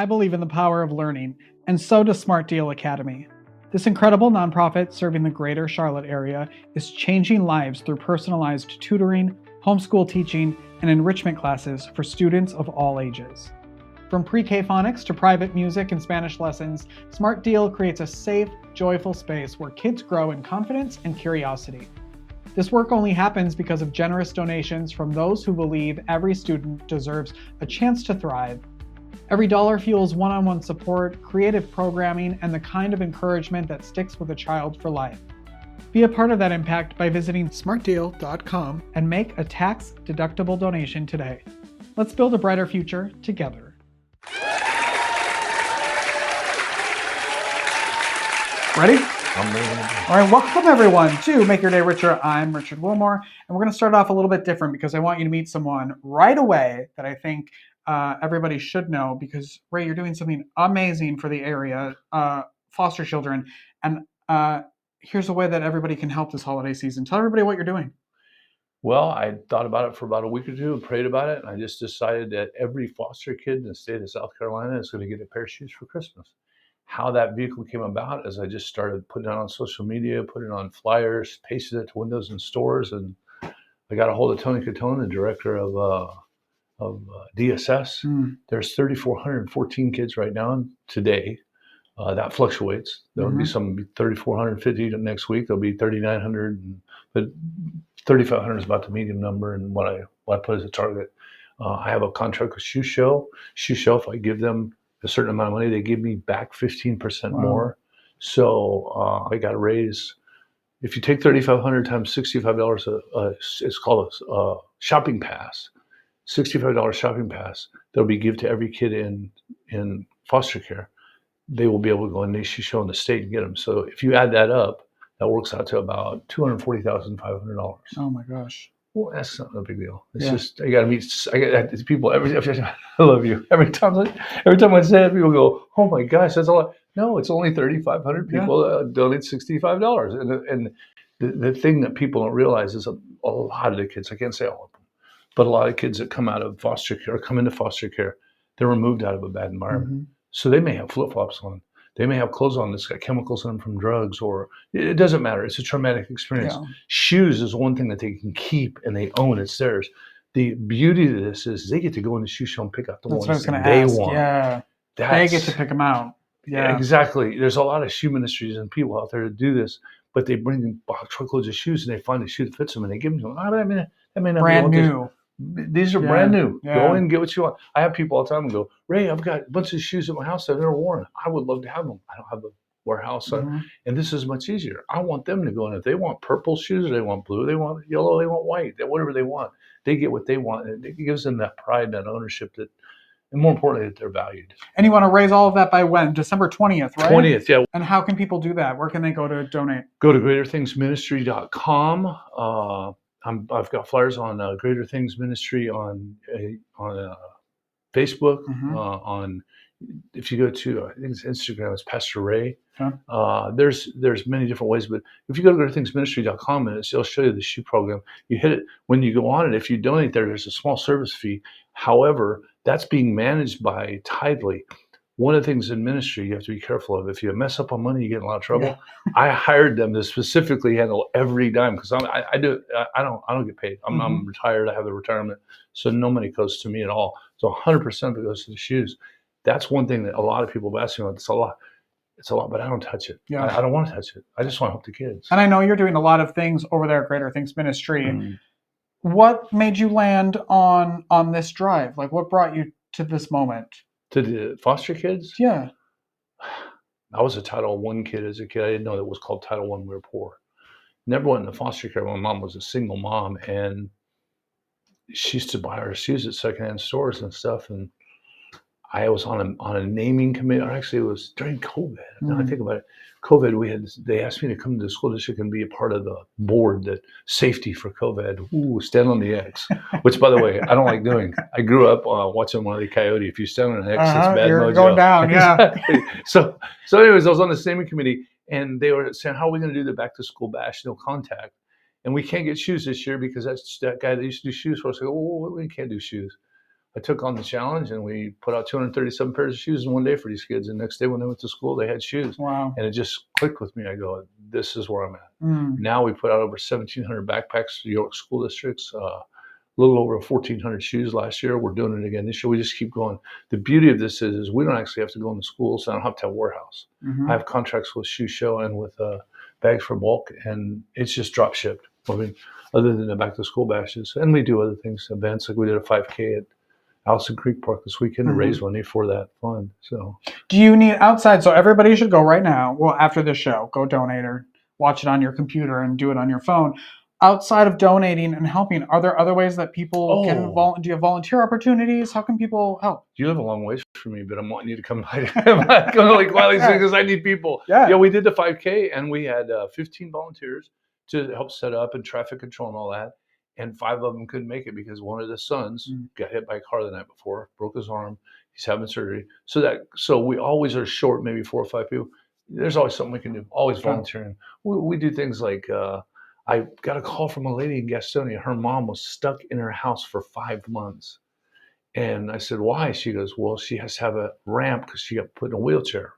I believe in the power of learning, and so does Smart Deal Academy. This incredible nonprofit serving the greater Charlotte area is changing lives through personalized tutoring, homeschool teaching, and enrichment classes for students of all ages. From pre-K phonics to private music and Spanish lessons, Smart Deal creates a safe, joyful space where kids grow in confidence and curiosity. This work only happens because of generous donations from those who believe every student deserves a chance to thrive. Every dollar fuels one-on-one support, creative programming, and the kind of encouragement that sticks with a child for life. Be a part of that impact by visiting smartdeal.com and make a tax-deductible donation today. Let's build a brighter future together. Ready? All right, welcome everyone to Make Your Day Richer. I'm Richard Wilmore, and we're going to start off a little bit different because I want you to meet someone right away that I think everybody should know, because Ray, you're doing something amazing for the area, foster children, and here's a way that everybody can help this holiday season. Tell everybody what you're doing. Well, I thought about it for about a week or two and prayed about it, and I just decided that every foster kid in the state of South Carolina is going to get a pair of shoes for Christmas. How that vehicle came about is I just started putting it on social media, putting it on flyers, pasted it to windows in stores, and I got a hold of Tony Catone, the director of DSS. There's 3,414 kids right now today. That fluctuates. There'll be some 3,450 next week. There'll be 3,900, but 3,500 is about the medium number, and what I put as a target. I have a contract with Shoe Show. Shoe Show, if I give them a certain amount of money, they give me back 15% more. So I got a raise. If you take 3,500 times $65, it's called a shopping pass. $65 shopping pass that'll be given to every kid in foster care. They will be able to go in the Shoe Show in the state and get them. So if you add that up, that works out to about $240,500. Oh my gosh. Well, that's not a big deal. It's just, I got to meet, I got people I love you. Every time I say it, people go, oh my gosh, that's a lot. No, it's only 3,500 people donate $65. And the thing that people don't realize is a lot of the kids, I can't say all of them, but a lot of kids that come out of foster care or come into foster care, they're removed out of a bad environment. So they may have flip-flops on. They may have clothes on that's got chemicals in them from drugs, or it doesn't matter. It's a traumatic experience. Yeah. Shoes is one thing that they can keep and they own. It's theirs. The beauty of this is they get to go in the Shoe Show and pick out the ones that they want. Yeah, they get to pick them out. Yeah, exactly. There's a lot of shoe ministries and people out there to do this, but they bring in truckloads of shoes and they find a shoe that fits them and they give them to them. I mean, brand new. These are brand new. Go in and get what you want. I have people all the time and go, Ray, I've got a bunch of shoes at my house that I've never worn. I would love to have them. I don't have a warehouse. And this is much easier. I want them to go in. If they want purple shoes, or they want blue, they want yellow, they want white, whatever they want. They get what they want. And it gives them that pride and that ownership that, and more importantly, that they're valued. And you want to raise all of that by when? December 20th, right? 20th, yeah. And how can people do that? Where can they go to donate? Go to greaterthingsministry.com. I've got flyers on Greater Things Ministry on Facebook. On if you go to I think it's Instagram, it's Pastor Ray. There's many different ways, but if you go to greaterthingsministry.com, and it'll show you the shoe program. You hit it when you go on it. If you donate there's a small service fee. However, that's being managed by Tidely. One of the things in ministry you have to be careful of. If you mess up on money, you get in a lot of trouble. Yeah. I hired them to specifically handle every dime because I don't get paid. I'm retired. I have the retirement, so no money goes to me at all. So 100% of it goes to the shoes. That's one thing that a lot of people have asked me about. It's a lot, but I don't touch it. Yeah. I don't want to touch it. I just want to help the kids. And I know you're doing a lot of things over there at Greater Things Ministry. What made you land on this drive? Like, what brought you to this moment? To the foster kids? Yeah. I was a Title I kid as a kid. I didn't know that it was called Title I. We were poor. Never went into foster care. My mom was a single mom, and she used to buy our shoes at secondhand stores and stuff. And I was on a naming committee. Or actually, it was during COVID. Now I think about it. COVID, they asked me to come to the school district and be a part of the board that safety for COVID. Ooh, stand on the X, which by the way, I don't like doing. I grew up watching Wile E. Coyote. If you stand on an X, it's bad you're mojo. Going down, yeah. Exactly. So anyways, I was on the naming committee and they were saying, how are we going to do the back to school bash, no contact? And we can't get shoes this year because that's that guy that used to do shoes for us. I go, well, we can't do shoes. I took on the challenge, and we put out 237 pairs of shoes in one day for these kids. And the next day when they went to school, they had shoes. Wow. And it just clicked with me. I go, this is where I'm at. Mm. Now we put out over 1,700 backpacks to York school districts. A little over 1,400 shoes last year. We're doing it again this year. We just keep going. The beauty of this is we don't actually have to go into schools. So I don't have to have a warehouse. Mm-hmm. I have contracts with Shoe Show and with Bags for Bulk, and it's just drop shipped. I mean, other than the back to school bashes, and we do other things, events like we did a 5K at Allison Creek Park this weekend to raise money for that fund. So, do you need outside? So everybody should go right now. Well, after this show, go donate or watch it on your computer and do it on your phone. Outside of donating and helping, are there other ways that people can do you have volunteer opportunities? How can people help? You live a long ways from me, but I'm wanting you to come by. Come to Lake Wiley because I need people. Yeah, we did the 5K, and we had 15 volunteers to help set up and traffic control and all that. And 5 of them couldn't make it because one of the sons got hit by a car the night before, broke his arm. He's having surgery. So we always are short, maybe 4 or 5 people. There's always something we can do. Always volunteering. We do things like I got a call from a lady in Gastonia. Her mom was stuck in her house for 5 months. And I said, why? She goes, well, she has to have a ramp because she got put in a wheelchair.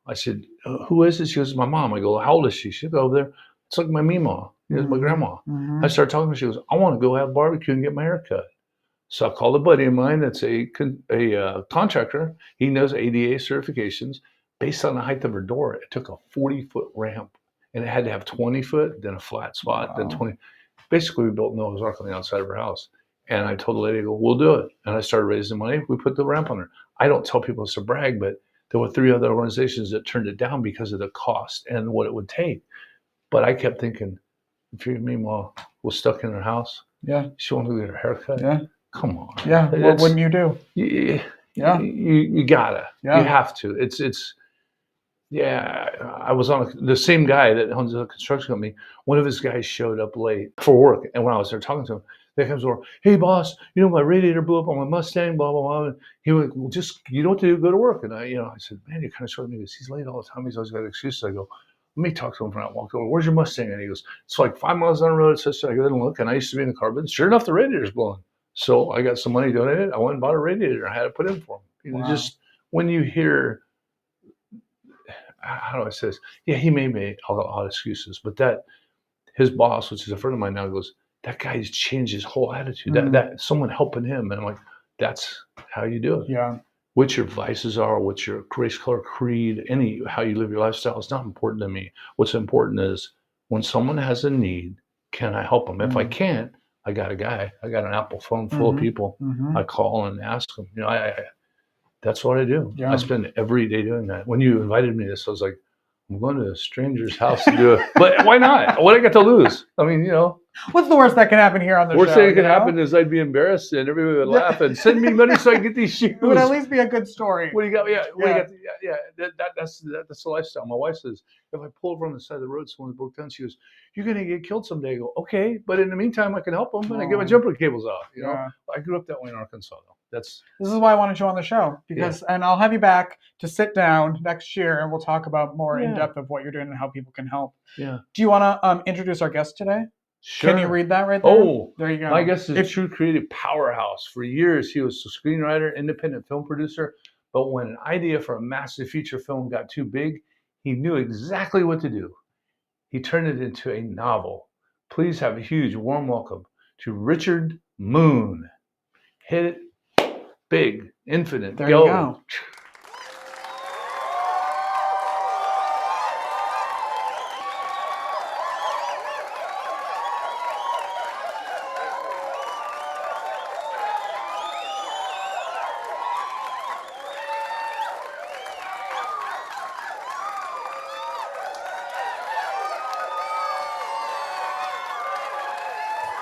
I said, who is it? She goes, my mom. I go, how old is she? She goes, over there. It's like my Mima. It's my grandma. I started talking to her. She goes, I want to go have barbecue and get my hair cut. So I called a buddy of mine that's a contractor. He knows ADA certifications. Based on the height of her door, it took a 40-foot ramp. And it had to have 20 foot, then a flat spot, then 20. Basically, we built Noah's Ark on the outside of her house. And I told the lady, I go, we'll do it. And I started raising money. We put the ramp on her. I don't tell people it's to brag, but there were 3 other organizations that turned it down because of the cost and what it would take. But I kept thinking, if your Mima was stuck in her house, she wanted to get her hair cut. Come on. What wouldn't you do? You gotta. You have to. I was on the same guy that owns a construction company. One of his guys showed up late for work, and when I was there talking to him, they comes over, hey boss, my radiator blew up on my Mustang, blah blah blah. And he went, well, just you know what to do, go to work. And I said, man, you're kind of showing me this. He's late all the time. He's always got excuses. I go, let me talk to him. When I walked over, where's your Mustang? And he goes, it's like 5 miles down the road. So I go and look, and I used to be in the car, but sure enough, the radiator's blowing. So I got some money donated. I went and bought a radiator. I had it put in for him. Just when you hear, how do I say this? Yeah, he may make a lot of excuses, but that his boss, which is a friend of mine now, goes, that guy's changed his whole attitude. That someone helping him, and I'm like, that's how you do it. Yeah. What your vices are, what your race, color, creed, how you live your lifestyle is not important to me. What's important is when someone has a need, can I help them? If I can't, I got a guy. I got an Apple phone full of people. I call and ask them. That's what I do. I spend every day doing that. When you invited me to this, I was like, I'm going to a stranger's house to do it. But why not? What do I got to lose? I mean, What's the worst that can happen here on the show? Worst thing that could happen is I'd be embarrassed and everybody would laugh and send me money so I can get these shoes. It would at least be a good story. What do you got? That's the lifestyle. My wife says, if I pull over on the side of the road, someone broke down, she goes, you're going to get killed someday. I go, okay, but in the meantime, I can help them and I get my jumper cables off. I grew up that way in Arkansas, though. This is why I wanted you on the show and I'll have you back to sit down next year and we'll talk about more in depth of what you're doing and how people can help. Yeah. Do you want to introduce our guest today? Sure. Can you read that right there? Oh, there you go. My guest is a true creative powerhouse. For years, he was a screenwriter, independent film producer. But when an idea for a massive feature film got too big, he knew exactly what to do. He turned it into a novel. Please have a huge warm welcome to Richard Moon. Hit it big, infinite. There you go.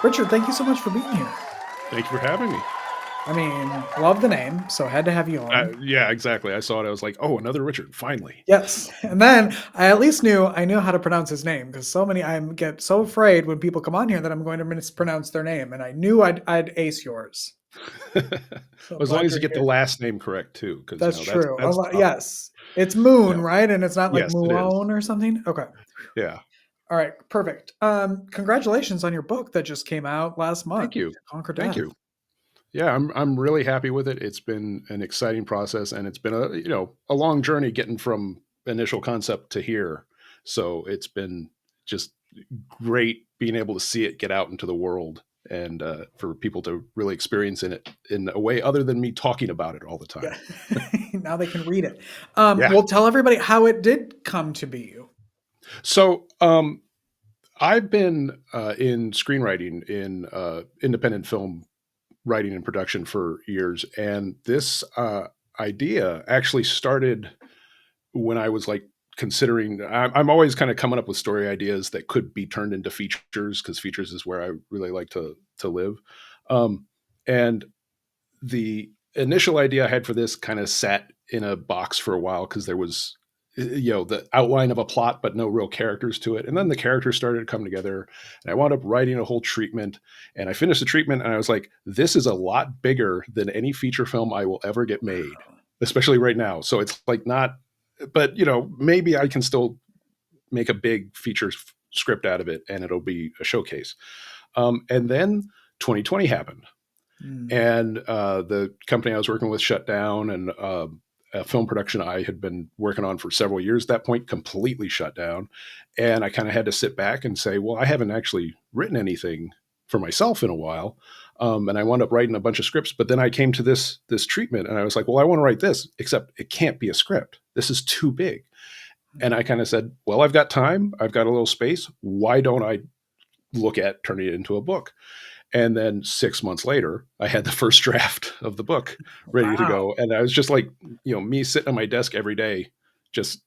Richard, thank you so much for being here. Thank you for having me. I mean, love the name, so had to have you on. Yeah, exactly. I saw it. I was like, oh, another Richard, finally. Yes. And then I at least knew how to pronounce his name because I get so afraid when people come on here that I'm going to mispronounce their name. And I knew I'd ace yours. So as long as you get the last name correct, too. That's true. Yes. It's Moon, right? And it's not like Moon or something? Okay. Yeah. All right. Perfect. Congratulations on your book that just came out last month. Thank you. Conquer Death. Thank you. Yeah, I'm really happy with it. It's been an exciting process, and it's been a long journey getting from initial concept to here. So it's been just great being able to see it get out into the world, and for people to really experience it in a way other than me talking about it all the time. Yeah. Now they can read it. Yeah. Well, tell everybody how it did come to be you. So I've been in screenwriting in independent film writing and production for years, and this idea actually started when I was like considering. I'm always kind of coming up with story ideas that could be turned into features, because features is where I really like to live. And the initial idea I had for this kind of sat in a box for a while, because there was the outline of a plot but no real characters to it, and then the characters started to come together, and I wound up writing a whole treatment, and I finished the treatment and I was like, this is a lot bigger than any feature film I will ever get made, especially right now. So it's like not, but maybe I can still make a big feature script out of it and it'll be a showcase. And then 2020 happened, and the company I was working with shut down, and a film production I had been working on for several years at that point completely shut down. And I kind of had to sit back and say, well, I haven't actually written anything for myself in a while. And I wound up writing a bunch of scripts, but then I came to this treatment and I was like, well, I want to write this, except it can't be a script. This is too big. And I kind of said, well, I've got time. I've got a little space. Why don't I look at turning it into a book? And then 6 months later, I had the first draft of the book ready to Wow. go. And I was just like, me sitting on my desk every day, just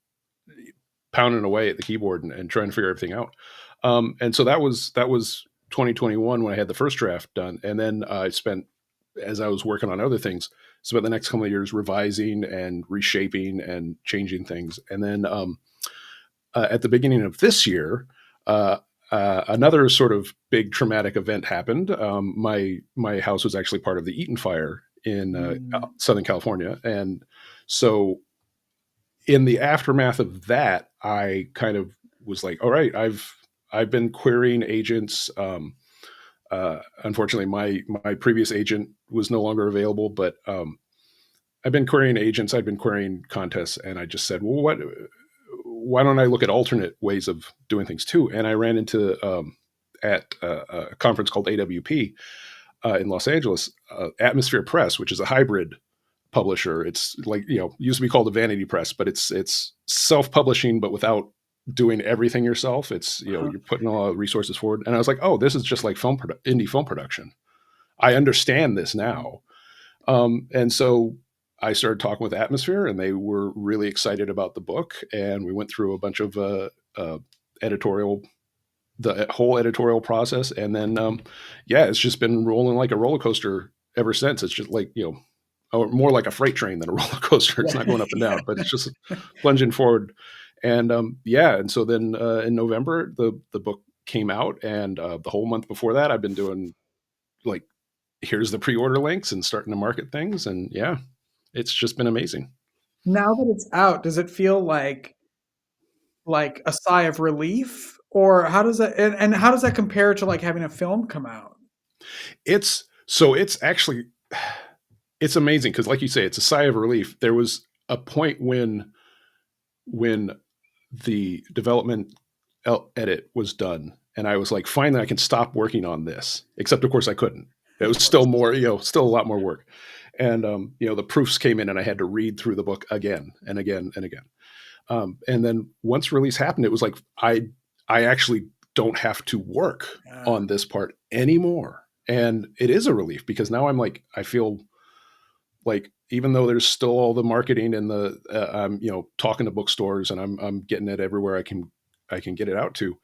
pounding away at the keyboard and trying to figure everything out. And so that was 2021 when I had the first draft done. And then I spent, as I was working on other things, spent the next couple of years revising and reshaping and changing things. And then at the beginning of this year, another sort of big traumatic event happened. My house was actually part of the Eaton fire in Southern California, and so in the aftermath of that, I kind of was like, all right, I've been querying agents. Unfortunately, my previous agent was no longer available, but I've been querying agents. I've been querying contests, and I just said, well, why don't I look at alternate ways of doing things too? And I ran into at a conference called AWP in Los Angeles, Atmosphere Press, which is a hybrid publisher. It's like, used to be called a vanity press, but it's self-publishing, but without doing everything yourself. It's, you're putting a lot of resources forward. And I was like, oh, this is just like indie film production. I understand this now. And so I started talking with Atmosphere, and they were really excited about the book. And we went through a bunch of editorial, the whole editorial process. And then, it's just been rolling like a roller coaster ever since. It's just like, or more like a freight train than a roller coaster. It's not going up and down, but it's just plunging forward. And and so then in November, the book came out, and the whole month before that, I've been doing like, here's the pre-order links and starting to market things. And it's just been amazing. Now that it's out, does it feel like a sigh of relief, or how does that and how does that compare to like having a film come out? It's actually, it's amazing, because like you say, it's a sigh of relief. There was a point when the development edit was done, and I was like, finally I can stop working on this, except of course I couldn't. It was still more, still a lot more work. And the proofs came in, and I had to read through the book again and again and again. And then once release happened, it was like I actually don't have to work on this part anymore. And it is a relief, because now I'm like, I feel like, even though there's still all the marketing and the I'm talking to bookstores, and I'm getting it everywhere I can get it out to,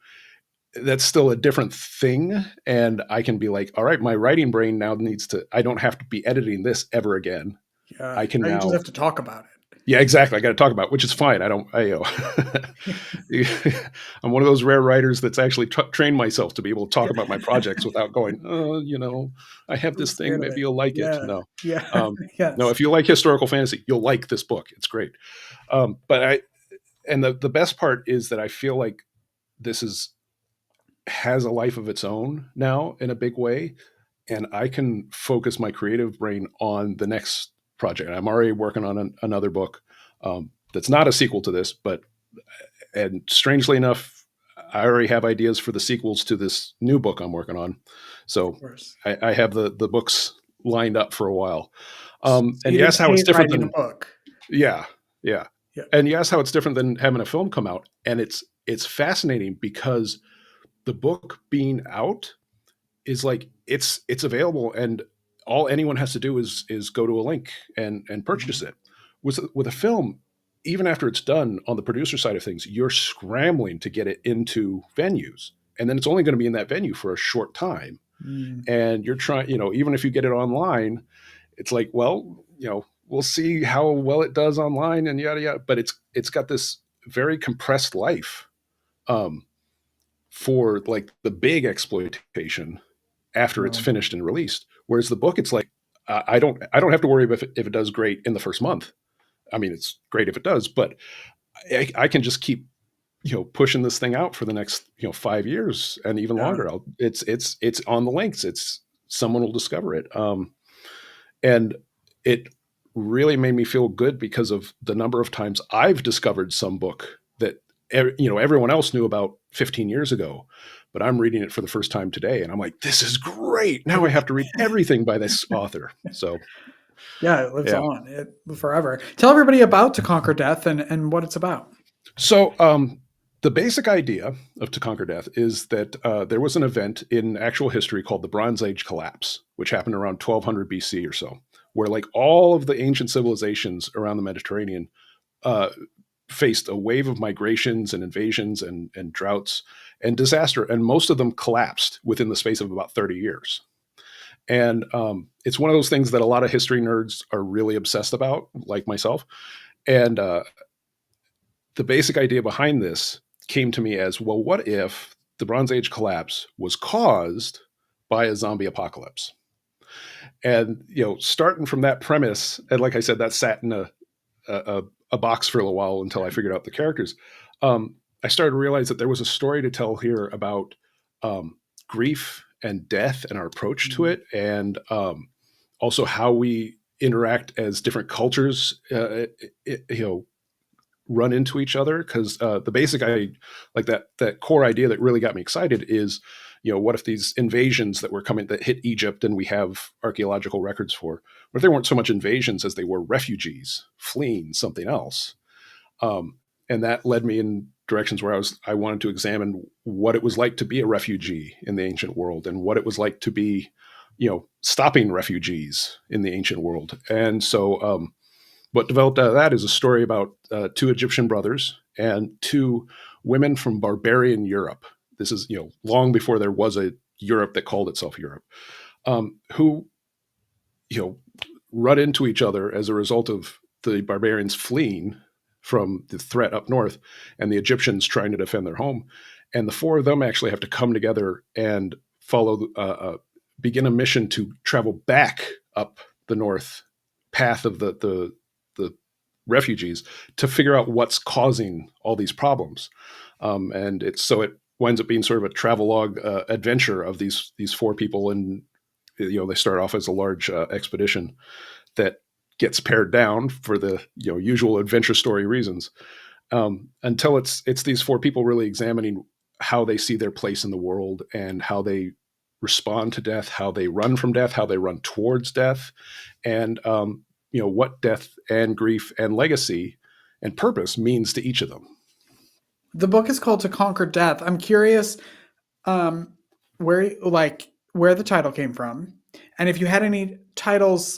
that's still a different thing. And I can be like, all right, my writing brain now needs to, I don't have to be editing this ever again. Yeah, I can now you just now, have to talk about yeah, exactly. I got to talk about it, which is fine. I don't, I'm one of those rare writers that's actually trained myself to be able to talk about my projects without going, I have this it. thing, Scared of maybe it. you'll like it. Yeah, No. yeah, Um, no, yes. if you like historical fantasy, you'll like this book. It's great. And the best part is that I feel like this has a life of its own now, in a big way. and I can focus my creative brain on the next project. I'm already working on another book that's not a sequel to this, and strangely enough, I already have ideas for the sequels to this new book I'm working on. So I have the books lined up for a while. So And you you asked didn't how it's hate different writing than, a book. yeah. Yeah. And you asked how it's different than having a film come out. And it's fascinating because the book being out is like, it's available, and all anyone has to do is go to a link and purchase it. With a film, even after it's done on the producer side of things, you're scrambling to get it into venues. And then it's only going to be in that venue for a short time. And you're trying, even if you get it online, it's like, well, we'll see how well it does online and yada yada. But it's got this very compressed life for like the big exploitation after it's finished and released. Whereas the book, it's like I don't have to worry if it does great in the first month. I mean, it's great if it does, but I can just keep pushing this thing out for the next 5 years and even longer. It's on the links. It's someone will discover it. And it really made me feel good because of the number of times I've discovered some book that everyone else knew about 15 years ago, but I'm reading it for the first time today, and I'm like, this is great. Now I have to read everything by this author. So yeah, it lives on forever. Tell everybody about To Conquer Death and what it's about. So the basic idea of To Conquer Death is that there was an event in actual history called the Bronze Age collapse, which happened around 1200 BC or so, where like all of the ancient civilizations around the Mediterranean faced a wave of migrations and invasions and droughts and disaster, and most of them collapsed within the space of about 30 years. And it's one of those things that a lot of history nerds are really obsessed about, like myself. And the basic idea behind this came to me as, well, what if the Bronze Age collapse was caused by a zombie apocalypse? And starting from that premise, and like I said, that sat in a box for a little while until I figured out the characters. I started to realize that there was a story to tell here about grief and death and our approach to it, and also how we interact as different cultures, run into each other. Because the basic, like that core idea that really got me excited is, what if these invasions that were coming that hit Egypt and we have archaeological records for, what if they weren't so much invasions as they were refugees fleeing something else? And that led me in directions where I wanted to examine what it was like to be a refugee in the ancient world, and what it was like to be, stopping refugees in the ancient world. And so what developed out of that is a story about two Egyptian brothers and two women from barbarian Europe. This is, long before there was a Europe that called itself Europe, who, run into each other as a result of the barbarians fleeing from the threat up north and the Egyptians trying to defend their home. And the four of them actually have to come together and begin a mission to travel back up the north path of the refugees to figure out what's causing all these problems. And it winds up being sort of a travelogue adventure of these four people. And, they start off as a large expedition that gets pared down for the usual adventure story reasons, until it's these four people really examining how they see their place in the world and how they respond to death, how they run from death, how they run towards death, and what death and grief and legacy and purpose means to each of them. The book is called To Conquer Death. I'm curious where the title came from, and if you had any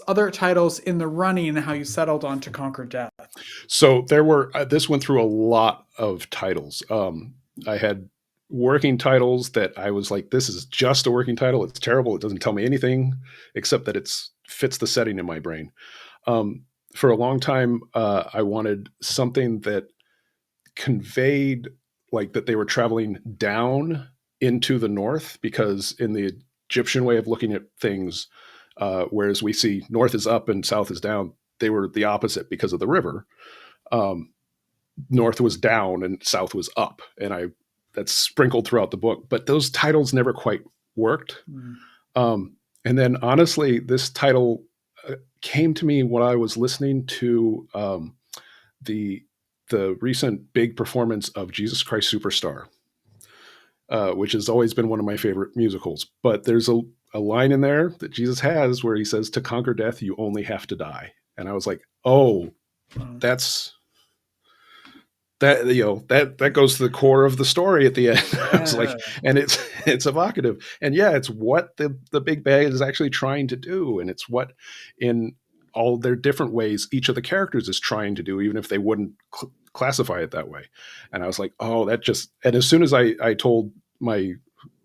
other titles in the running, and how you settled on To Conquer Death. So there were, this went through a lot of titles. I had working titles that I was like, this is just a working title. It's terrible. It doesn't tell me anything except that it fits the setting in my brain. For a long time, I wanted something that conveyed like that they were traveling down into the north, because in the Egyptian way of looking at things, whereas we see north is up and south is down, they were the opposite because of the river. North was down and south was up, and that's sprinkled throughout the book. But those titles never quite worked. And And then honestly, this title came to me when I was listening to the recent big performance of Jesus Christ Superstar, which has always been one of my favorite musicals. But there's a line in there that Jesus has where he says, "To conquer death, you only have to die." And I was like, "Oh, that's that that goes to the core of the story at the end." I was like, and it's evocative, and yeah, it's what the big bad is actually trying to do, and it's what in all their different ways each of the characters is trying to do, even if they wouldn't classify it that way. And I was like, oh, that just, and as soon as I told my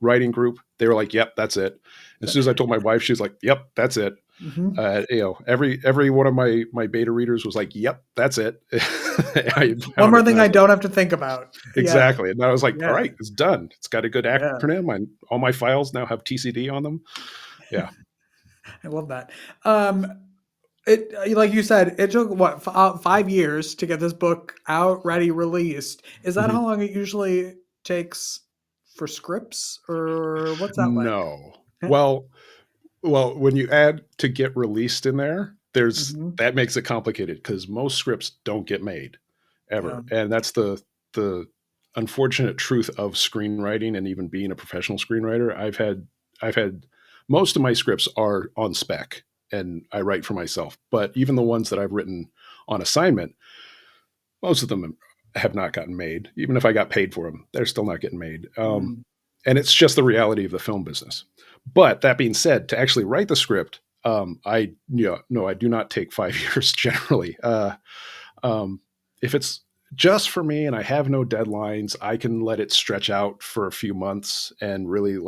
writing group, they were like, yep, that's it. As soon as I told my wife, she was like, yep, that's it. Every one of my beta readers was like, "Yep, that's it." One more thing I don't have to think about. Exactly, and I was like, "All right, it's done. It's got a good acronym. All my files now have TCD on them." Yeah, I love that. It, like you said, it took what 5 years to get this book out, ready, released. Is that how long it usually takes for scripts, or what's that like? no. Well, when you add to get released in there, that makes it complicated because most scripts don't get made ever, and that's the unfortunate truth of screenwriting and even being a professional screenwriter. I've had most of my scripts are on spec and I write for myself, but even the ones that I've written on assignment, most of them have not gotten made. Even if I got paid for them, they're still not getting made. And it's just the reality of the film business. But that being said, to actually write the script, I do not take 5 years generally. If it's just for me and I have no deadlines, I can let it stretch out for a few months and really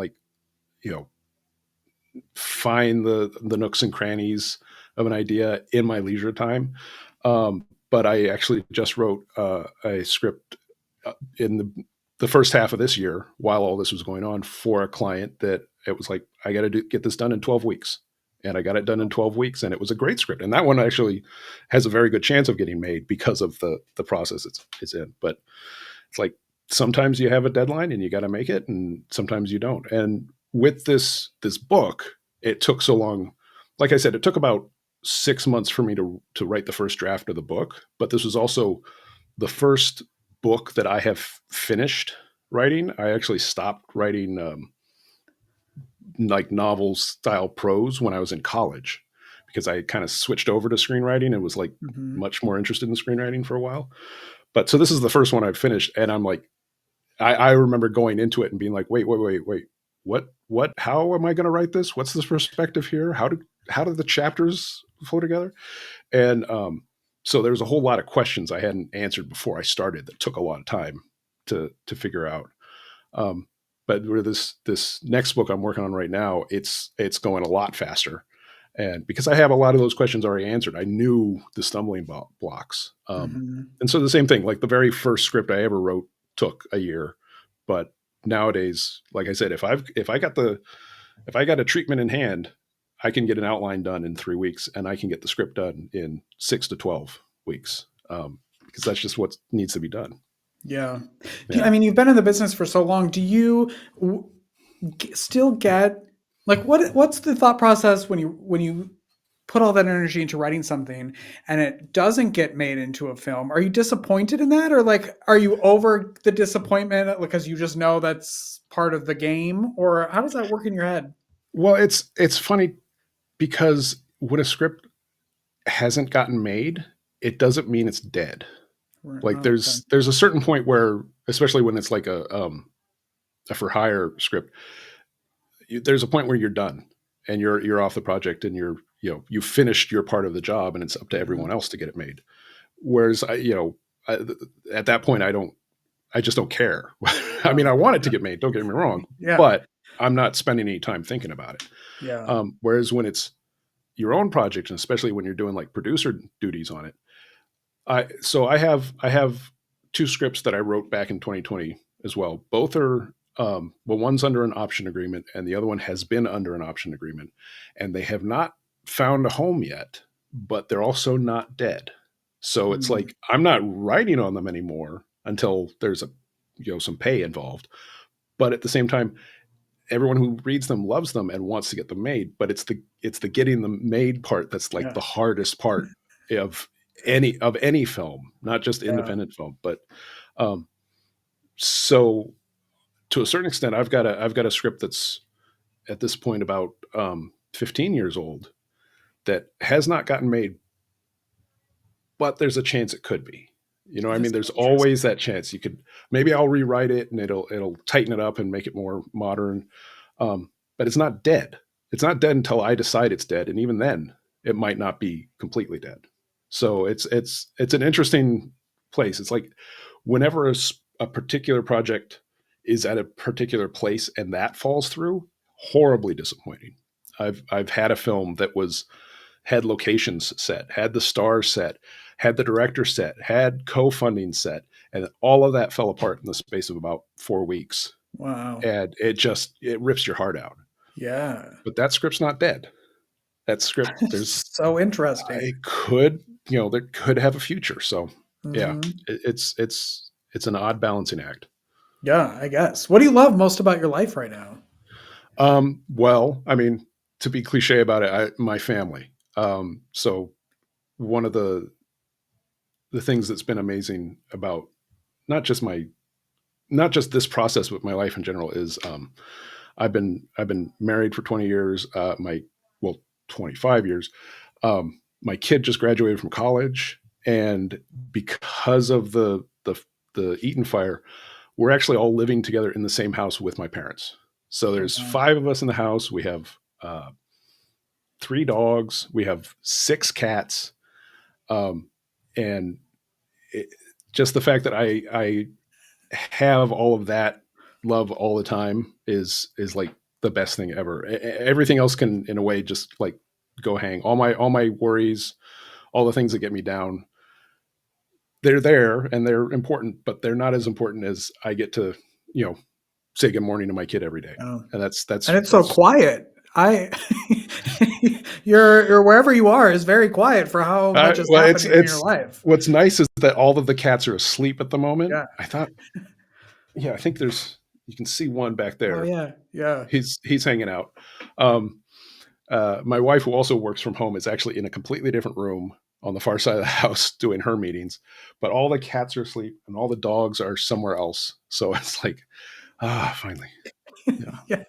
find the nooks and crannies of an idea in my leisure time. But I actually just wrote a script in the first half of this year while all this was going on for a client that it was like, I got to get this done in 12 weeks. And I got it done in 12 weeks, and it was a great script. And that one actually has a very good chance of getting made because of the process it's in. But it's like sometimes you have a deadline and you got to make it, and sometimes you don't. And with this book, it took so long. Like I said, it took about 6 months for me to write the first draft of the book. But this was also the first book that I have finished writing. I actually stopped writing like novel style prose when I was in college because I kind of switched over to screenwriting and was like much more interested in screenwriting for a while. But so this is the first one I've finished, and I'm like, I remember going into it and being like, wait, what? How am I going to write this? What's this perspective here? How do the chapters flow together? And so there's a whole lot of questions I hadn't answered before I started that took a lot of time to figure out. But with this next book I'm working on right now, it's going a lot faster. And because I have a lot of those questions already answered, I knew the stumbling blocks. And so the same thing, like the very first script I ever wrote took a year. But nowadays, like I said, if I got a treatment in hand, I can get an outline done in 3 weeks, and I can get the script done in 6 to 12 weeks, because that's just what needs to be done. Yeah. I mean, you've been in the business for so long. Do you still get like what's the thought process when you put all that energy into writing something and it doesn't get made into a film? Are you disappointed in that, or like are you over the disappointment because you just know that's part of the game, or how does that work in your head? Well, it's funny because when a script hasn't gotten made, it doesn't mean it's dead. Like there's a certain point where, especially when it's like a for hire script, there's a point where you're done and you're off the project and you've finished your part of the job and it's up to everyone else to get it made. Whereas at that point I just don't care. I mean, I want it to get made, don't get me wrong, but I'm not spending any time thinking about it. Yeah. Whereas when it's your own project, and especially when you're doing like producer duties on it, I have 2 scripts that I wrote back in 2020 as well. Both are one's under an option agreement and the other one has been under an option agreement, and they have not found a home yet, but they're also not dead. So it's like I'm not writing on them anymore until there's some pay involved. But at the same time, everyone who reads them loves them and wants to get them made, but it's the getting them made part that's like the hardest part of any film, not just independent film. But so to a certain extent, I've got a script that's at this point about 15 years old that has not gotten made, but there's a chance it could be. You know, I mean, there's always that chance. You could, maybe I'll rewrite it and it'll tighten it up and make it more modern. But it's not dead. It's not dead until I decide it's dead, and even then, it might not be completely dead. So it's an interesting place. It's like whenever a particular project is at a particular place and that falls through, horribly disappointing. I've had a film that had locations set, had the stars set, had the director set, had co-funding set, and all of that fell apart in the space of about 4 weeks. Wow. And it rips your heart out. Yeah. But that script's not dead. That script, there's so interesting. It could, there could have a future. So yeah, it's an odd balancing act. Yeah, I guess. What do you love most about your life right now? Well, I mean, to be cliche about it, my family. So one of the things that's been amazing about not just this process, but my life in general is, I've been married for 20 years, 25 years. My kid just graduated from college, and because of the Eaton fire, we're actually all living together in the same house with my parents. So there's 5 of us in the house. We have 3 dogs. We have 6 cats. And just the fact that I have all of that love all the time is like the best thing ever. Everything else can, in a way, just like go hang. All my worries, all the things that get me down, they're there and they're important, but they're not as important as I get to, say good morning to my kid every day. Oh. And that's and it's so quiet. You're wherever you are is very quiet for how much is happening in your life. What's nice is that all of the cats are asleep at the moment. Yeah. I think you can see one back there. Oh yeah. He's hanging out. My wife, who also works from home, is actually in a completely different room on the far side of the house doing her meetings, but all the cats are asleep and all the dogs are somewhere else. So it's like, finally. Yeah.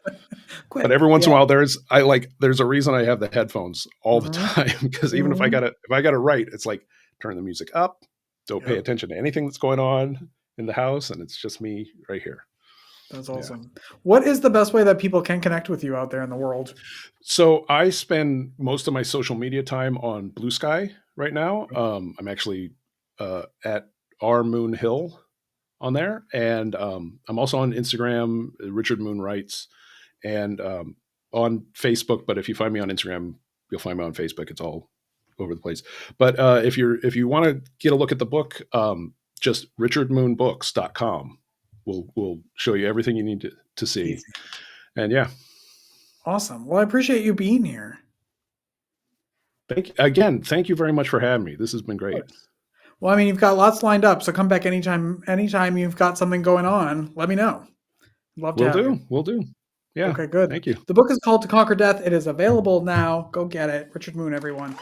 But every once in a while there's a reason I have the headphones all the time, because even if I gotta write, it's like, turn the music up, don't pay attention to anything that's going on in the house, and it's just me right here. That's awesome. Yeah. What is the best way that people can connect with you out there in the world? So I spend most of my social media time on Blue Sky right now. I'm actually at R Moon Hill on there, and I'm also on Instagram, Richard Moon Writes, and on Facebook. But if you find me on Instagram, you'll find me on Facebook. It's all over the place. But if you want to get a look at the book, just richardmoonbooks.com will show you everything you need to see. Easy. And yeah. Awesome. Well, I appreciate you being here. Thank you very much for having me. This has been great. Well, I mean, you've got lots lined up, so come back anytime you've got something going on, let me know. Love to have you. We'll do. Yeah. Okay, good. Thank you. The book is called To Conquer Death. It is available now. Go get it. Richard Moon, everyone.